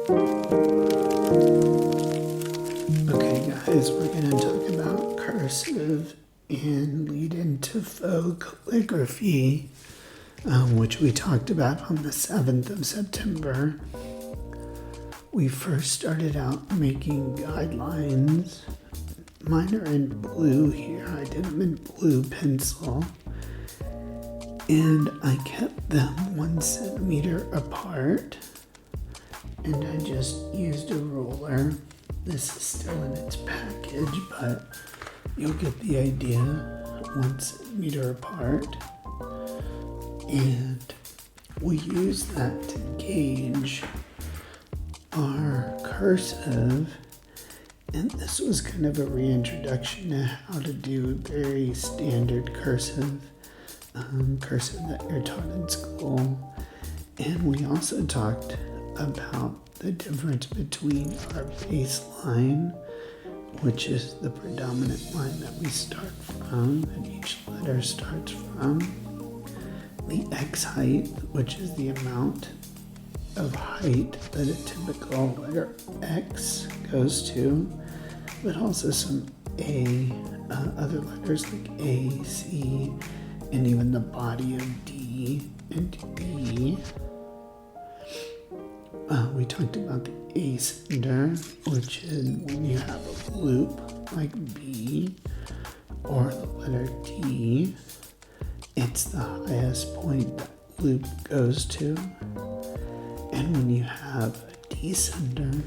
Okay guys, we're going to talk about cursive and lead into faux calligraphy, which we talked about on the 7th of September. We first started out making guidelines. Mine are in blue here. I did them in blue pencil. And I kept them 1 centimeter apart. And I just used a ruler. This is still in its package, but you'll get the idea. 1 centimeter apart. And we use that to gauge our cursive. And this was kind of a reintroduction to how to do very standard cursive that you're taught in school. And we also talked about the difference between our baseline, which is the predominant line that we start from, that each letter starts from, the X height, which is the amount of height that a typical letter X goes to, but also some other letters like A, C, and even the body of D and E. We talked about the ascender, which is when you have a loop like B or the letter D, it's the highest point that loop goes to. And when you have a descender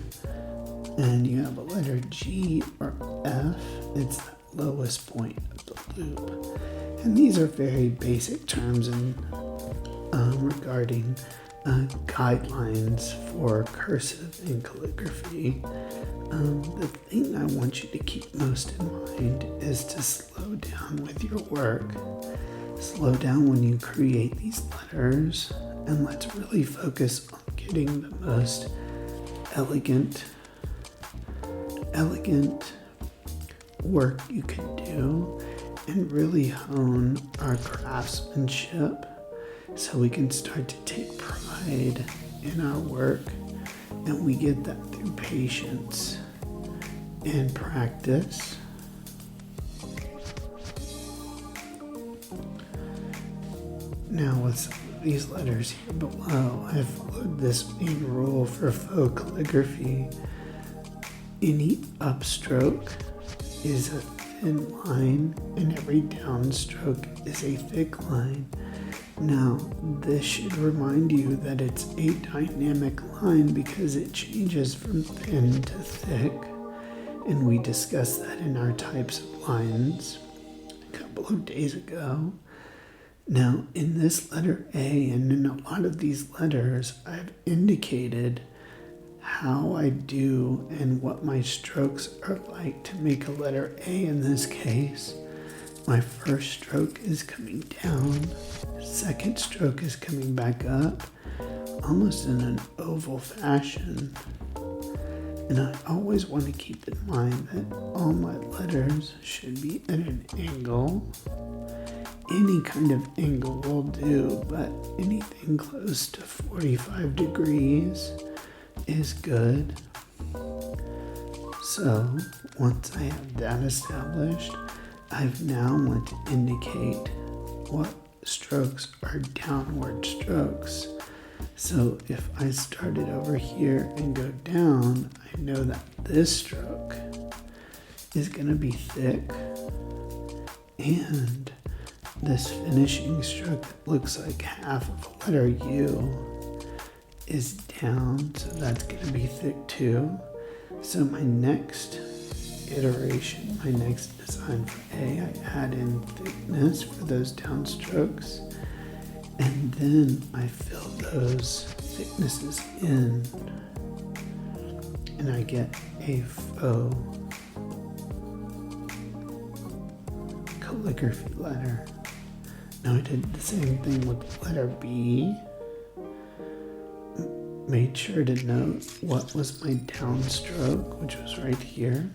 and you have a letter G or F, it's the lowest point of the loop. And these are very basic terms regarding guidelines for cursive and calligraphy. The thing I want you to keep most in mind is to slow down with your work. Slow down when you create these letters, and let's really focus on getting the most elegant work you can do and really hone our craftsmanship so we can start to take pride in our work, and we get that through patience and practice. Now with some of these letters here below, I followed this main rule for faux calligraphy. Any upstroke is a thin line and every downstroke is a thick line. Now, this should remind you that it's a dynamic line because it changes from thin to thick, and we discussed that in our types of lines a couple of days ago. Now, in this letter A and in a lot of these letters, I've indicated how I do and what my strokes are like to make a letter A in this case. My first stroke is coming down, second stroke is coming back up, almost in an oval fashion. And I always want to keep in mind that all my letters should be at an angle. Any kind of angle will do, but anything close to 45 degrees is good. So once I have that established, I've now want to indicate what strokes are downward strokes. So if I started over here and go down, I know that this stroke is going to be thick, and this finishing stroke that looks like half of a letter U is down, so that's going to be thick too. So my next iteration, my next design for A, I add in thickness for those downstrokes, and then I fill those thicknesses in, and I get a faux calligraphy letter. Now I did the same thing with the letter B. Made sure to note what was my downstroke, which was right here.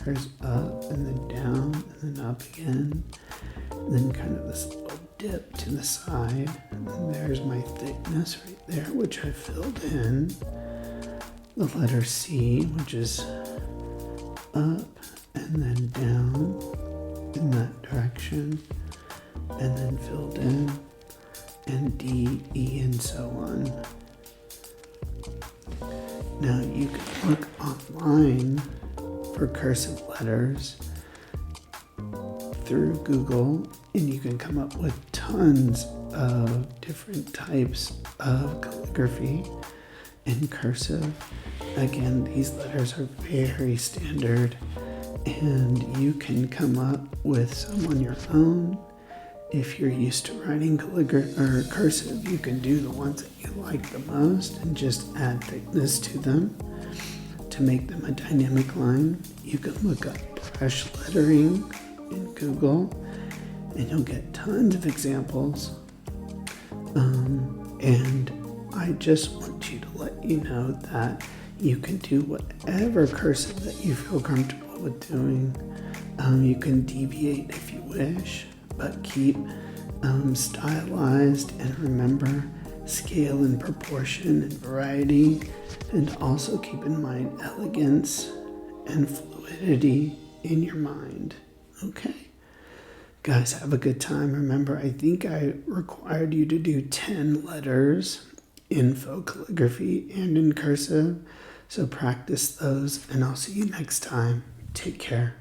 There's up and then down and then up again. And then kind of this little dip to the side. And then there's my thickness right there, which I filled in. the letter C, which is up and then down in that direction, and then filled in, and D, E, and so on. Now you can look online for cursive letters through Google, and you can come up with tons of different types of calligraphy in cursive. Again, these letters are very standard, and you can come up with some on your own. If you're used to writing cursive, you can do the ones that you like the most and just add thickness to them to make them a dynamic line. You can look up brush lettering in Google, and you'll get tons of examples. And I just want you to let you know that you can do whatever cursive that you feel comfortable with doing. You can deviate if you wish, but keep stylized, and remember scale and proportion and variety, and also keep in mind elegance and fluidity in your mind. Okay? Guys, have a good time. Remember, I think I required you to do 10 letters in faux calligraphy and in cursive. So practice those, and I'll see you next time. Take care.